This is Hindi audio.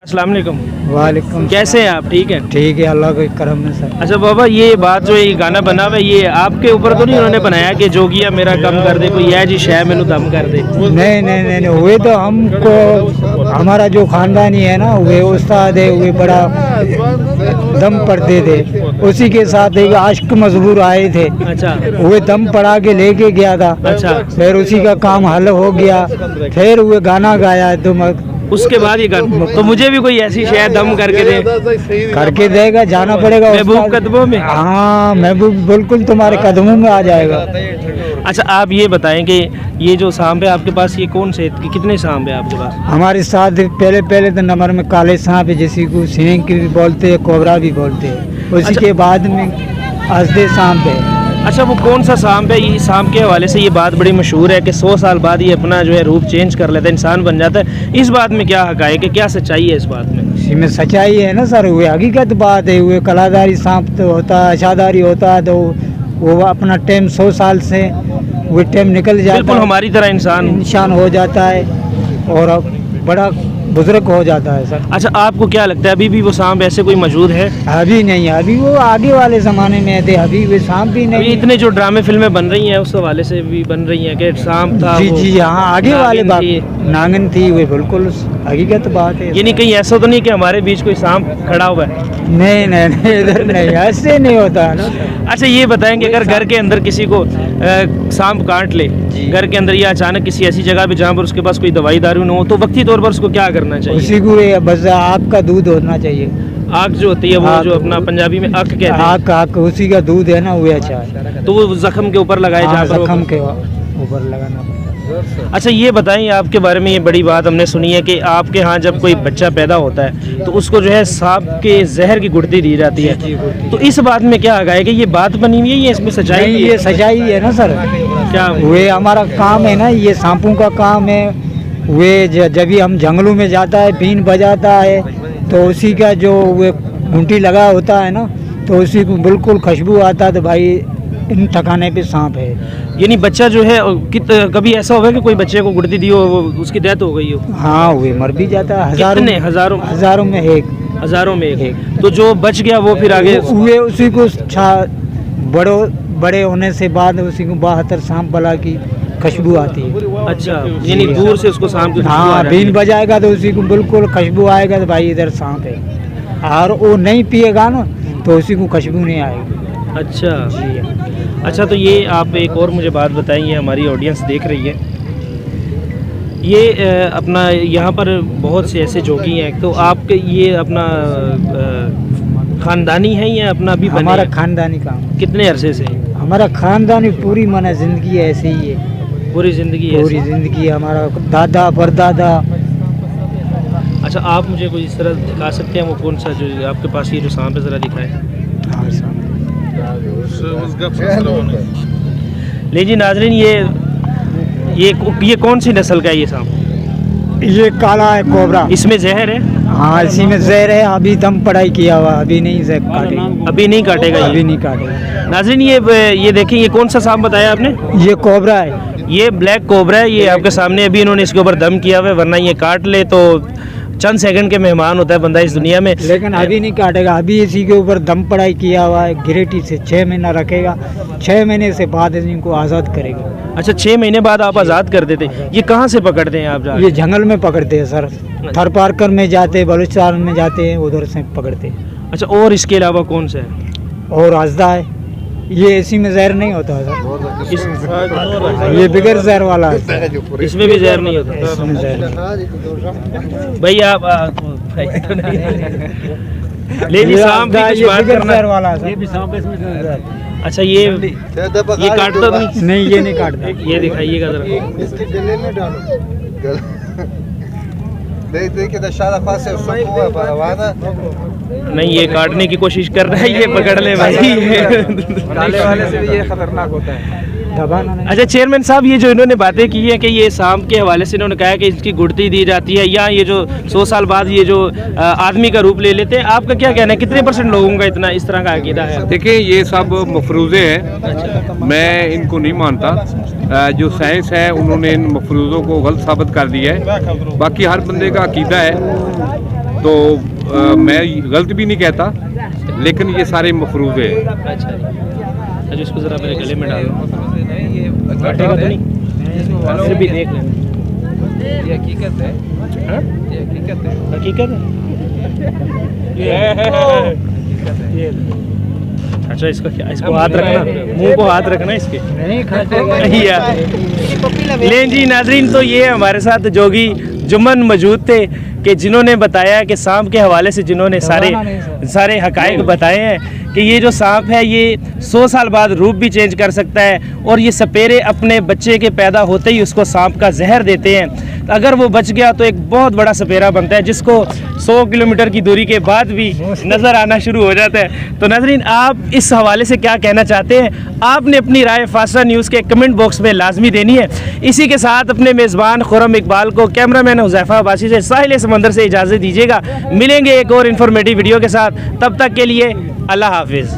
अस्सलाम वालेकुम। वालेकुम। कैसे हैं आप? ठीक है। ठीक है, अल्लाह के करम में सर। अच्छा बाबा, ये बात जो ये गाना बना हुआ है, ये आपके ऊपर तो नहीं उन्होंने बनाया कि जोगिया मेरा कम कर दे, कोई यह जी शह मैनू दम कर दे? नहीं नहीं नहीं नहीं, हुए तो हमको हमारा जो खानदानी है ना, वे उस्ताद है, वे बड़ा दम पढ़ते थे। उसी के साथ एक आशिक मजबूर आए थे, अच्छा वे दम पढ़ा के लेके गया था। अच्छा। फिर उसी का काम हल हो गया, फिर वे गाना गाया तो उसके बाद ये गाना, तो मुझे भी कोई ऐसी शह दम करके दे। देगा, जाना पड़ेगा महबूब कदमों में। हाँ, महबूब बिल्कुल तुम्हारे कदमों में आ जाएगा। अच्छा आप ये बताएं कि ये जो सांप है आपके पास, ये कौन से कितने सांप है आपके पास? हमारे साथ पहले तो नंबर में काले सांप है, जिसी को सिंह भी बोलते हैं, कोबरा भी बोलते हैं। उसी अच्छा। के बाद में असदे सांप है। अच्छा वो कौन सा सांप है? ये सांप के हवाले से ये बात बड़ी मशहूर है कि 100 साल बाद ये अपना जो है रूप चेंज कर लेता है, इंसान बन जाता है। इस बात में क्या हक़ाइक़ है, क्या सच्चाई है इस बात में? इसमें सच्चाई है ना सर, वो हकीकत बात है। वो कलादारी सांप तो होता है, अशादारी होता है, तो वो अपना टाइम 100 साल से वो टाइम निकल जाता है, बिल्कुल हमारी तरह इंसान हो जाता है और अब बड़ा बुजुर्ग हो जाता है सर। अच्छा आपको क्या लगता है अभी भी वो सांप ऐसे कोई मौजूद है? अभी नहीं, अभी वो आगे वाले ज़माने में थे, अभी वे सांप भी अभी नहीं। इतने जो ड्रामे फिल्में बन रही हैं उस हवाले से भी बन रही हैं कि सांप था जी वो, जी हाँ, आगे वाले बात थी। नांगन थी, वो बिल्कुल हकीकत बात है। ये नहीं कहीं ऐसा तो नहीं कि हमारे बीच कोई सांप खड़ा हुआ है? नहीं नहीं नहीं, इधर नहीं, ऐसे नहीं होता है ना। अच्छा ये बताएं कि अगर घर के अंदर किसी को सांप काट ले, घर के अंदर या अचानक किसी ऐसी जगह पे जहाँ पर उसके पास कोई दवाई दारू न हो, तो वक्ती तौर पर उसको क्या करना चाहिए? उसी को ये बस आग का दूध होना चाहिए। आग जो होती है वो जो अपना पंजाबी में अक कहते हैं, आग आग उसी का दूध है ना, वो अच्छा है। तो वो जख्म के ऊपर लगाए जहाँ पर जख्म के ऊपर लगाना पड़ता है। अच्छा ये बताएं आपके बारे में, ये बड़ी बात हमने सुनी है कि आपके यहाँ जब कोई बच्चा पैदा होता है तो उसको जो है सांप के जहर की गुड़ती दी जाती है, तो इस बात में क्या आगा है कि ये बात बनी हुई है, ये इसमें सच्चाई नहीं, ये सच्चाई है ना सर। क्या वे हमारा काम है ना, ये सांपों का काम है। वे जब भी हम जंगलों में जाता है, बीन बजाता है, तो उसी का जो वे घंटी लगा होता है ना, तो उसी को बिल्कुल खुशबू आता है, तो भाई इन ठिकाने पे सांप है। यानी बच्चा जो है कभी ऐसा होगा कि कोई बच्चे को गुड़ती दी हो, उसकी डेथ हो गई हो? हाँ, वे मर भी जाता है। हजारों में एक। हजारों में एक। तो जो बच गया वो फिर आगे वे उसी को बड़े होने से बाद उसी को 72 सांप बला की खुशबू आती है। अच्छा यानी दूर से उसको सांप की खुशबू आ हाँ, रही है। बीन बजाएगा तो उसी को बिल्कुल खुशबू आएगा, तो भाई इधर सांप है। और वो नहीं पिएगा ना, तो उसी को खुशबू नहीं आएगी। अच्छा जी। अच्छा तो ये आप एक और मुझे बात बताइए, हमारी ऑडियंस देख रही है, ये अपना यहाँ पर बहुत से ऐसे जोगी हैं, तो आपके ये अपना खानदानी है या अपना भी हमारा खानदानी काम। कितने अरसे से? हमारा खानदानी पूरी माना जिंदगी ऐसे ही है। पूरी ज़िंदगी? पूरी जिंदगी हमारा दादा परदादा। अच्छा आप मुझे कोई इस तरह दिखा सकते हैं वो कौन सा जो आपके पास ये जो सांप है, ज़रा दिखाएं। हाँ, ले जी नाजरीन, ये कौन सी नस्ल का है ये सांप? ये काला है कोबरा। इसमें जहर है? हाँ, इसी में जहर है। अभी दम पढ़ाई किया हुआ, अभी नहीं काटेगा। अभी नहीं काटेगा ये? अभी नहीं काटेगा। नाजरीन ये देखिए, ये कौन सा सांप बताया आपने? ये कोबरा है। ये ब्लैक कोबरा है। ये आपके सामने अभी इन्होंने इसके ऊपर दम किया हुआ है, वरना ये काट ले तो चंद सेकंड के मेहमान होता है बंदा इस दुनिया में। लेकिन अभी नहीं काटेगा, अभी इसी के ऊपर दम पढ़ाई किया हुआ है। गिरेटी से 6 महीना रखेगा, 6 महीने से बाद इनको आज़ाद करेगा। अच्छा 6 महीने बाद आप आज़ाद कर देते? ये कहाँ से पकड़ते हैं आप? ये जंगल में पकड़ते हैं सर, थर पारकर में जाते, बलूचिस्तान में जाते हैं, उधर से पकड़ते हैं। अच्छा और इसके अलावा कौन सा है? और आजदा है। ये इसी में जहर नहीं होता है सर, ये बगैर जहर वाला है। इसमें भी जहर नहीं होता? इसमें जहर भाई आप ले जी सांप की कुछ बात करना। जहर वाला है। ये भी सांप है, इसमें जहर। अच्छा ये काटता नहीं? नहीं, ये नहीं काटता। ये दिखाइएगा जरा। इसके गले में डालो। देखिए दशहरा खास से हुआ परवाना। नहीं ये काटने की कोशिश कर रहा है, ये पकड़ ले भाई। काले वाले से भी ये खतरनाक होता है। दबाना नहीं। अच्छा चेयरमैन साहब, ये जो इन्होंने बातें की है कि ये सांप के हवाले से इन्होंने कहा है कि इसकी गुड़ती दी जाती है, या ये जो 100 साल बाद ये जो आदमी का रूप ले लेते हैं, आपका क्या कहना है? कितने % लोगों का इस तरह का अकीदा है? देखिए ये सब मफरूज़े हैं, मैं इनको नहीं मानता। जो साइंस है उन्होंने इन मफरूज़ों को गलत साबित कर दिया है। बाकी हर बंदे का अकीदा है। तो मैं गलत भी नहीं कहता, लेकिन ये सारे मफरूज़े हैं। अच्छा अच्छा, इसको ज़रा मेरे गले में डालो, मफरूज़े नहीं, ये काटेगा तो नहीं, फिर भी देख लेना। ये हकीकत है, हाँ? ये हकीकत है, हकीकत है ये। अच्छा, इसको क्या, इसको हाथ रखना, मुंह को हाथ रखना इसके। नहीं खाते यार। लें जी नाजरीन, तो ये हमारे साथ जोगी जुम्मन मौजूद थे कि जिन्होंने बताया कि सांप के हवाले से जिन्होंने सारे हकायक बताए हैं कि ये जो सांप है ये 100 साल बाद रूप भी चेंज कर सकता है, और ये सपेरे अपने बच्चे के पैदा होते ही उसको सांप का जहर देते हैं। तो अगर वो बच गया तो एक बहुत बड़ा सपेरा बनता है जिसको 100 किलोमीटर की दूरी के बाद भी नज़र आना शुरू हो जाता है। तो नाजरीन, आप इस हवाले से क्या कहना चाहते हैं? आपने अपनी राय फासला न्यूज़ के कमेंट बॉक्स में लाजमी देनी है। इसी के साथ अपने मेज़बान खुरम इकबाल को, कैमरामैन हुज़ैफा अब्बासी से, साहिल समंदर से इजाज़त दीजिएगा। मिलेंगे एक और इन्फॉर्मेटिव वीडियो के साथ, तब तक के लिए अल्लाह हाफिज़।